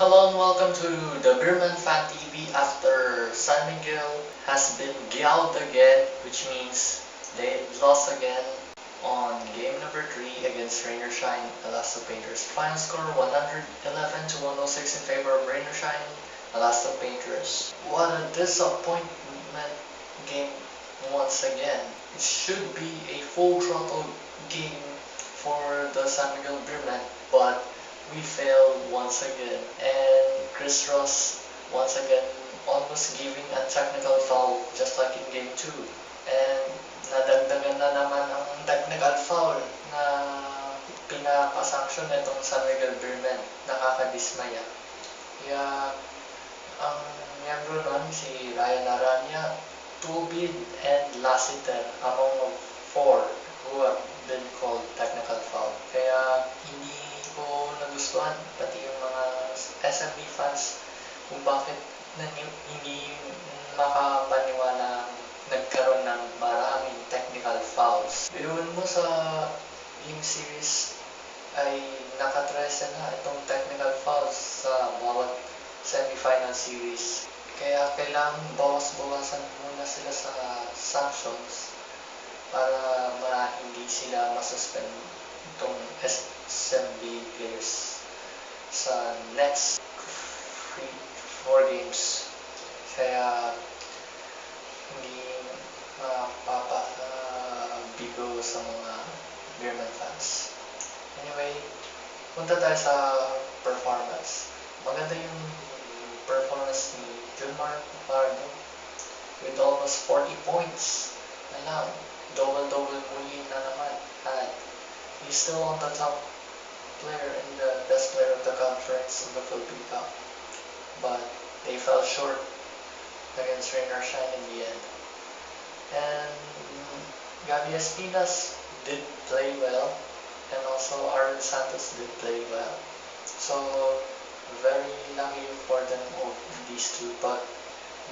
Hello and welcome to the Beermen Fan TV after San Miguel has been Guiao'ed again, which means they lost again on game number 3 against Rain or Shine, Alaska Painters. Final score 111 to 106 in favor of Rain or Shine, Alaska Painters. What a disappointment game once again. It should be a full throttle game for the San Miguel Beermen, but we failed once again, and Chris Ross once again almost giving a technical foul just like in game 2. And nadagdagan na naman ang technical foul na pinaka-sanction itong San Miguel Beermen. Nakakadismaya. Kaya ang miyembro nun si Ryan Aranya, Tubid, and Lassiter among 4 who have been called technical foul. Kaya hindi ko nagustuhan, pati yung mga SMB fans, kung bakit hindi makapaniwala nagkaroon ng maraming technical fouls. Biruin mo sa game series ay nakatresa na itong technical fouls sa bawat semifinal series. Kaya kailangan bawas-bawasan muna sila sa sanctions para hindi sila masuspend itong SMB players sa next 4 games. Kaya hindi mapapabigo sa mga Beermen fans. Anyway, punta tayo sa performance. Maganda yung performance ni Junmar Pardo with almost 40 points na lang. Double-double muli na naman. At he's still on the top player and the best player of the conference in the Philippine Cup. But they fell short against Rain or Shine in the end. And Gabi Espinas did play well, and also Aaron Santos did play well. So very lucky for them, these two, but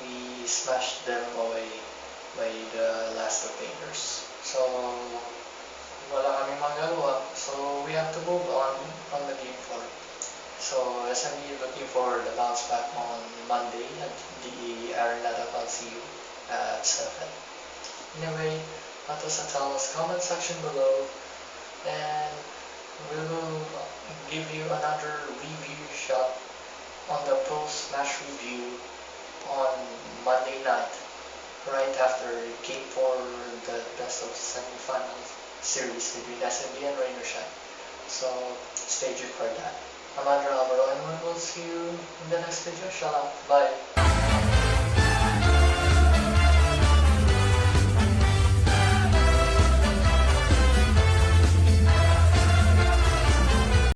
we smashed them away by the last of Painters. So wala kaming magagawa. So we have to move on the game 4. So SMB looking for the bounce back on Monday at the Arenada Coliseum at 7. Anyway, that was tell us comment section below, and we will give you another review shot on the post-match review on Monday night, right after Game 4, the best of semi-final series between SMB and Rain or Shine. So stay tuned for that. I'm Andrew Alvaro, and we will see you in the next video. Shalom. Bye.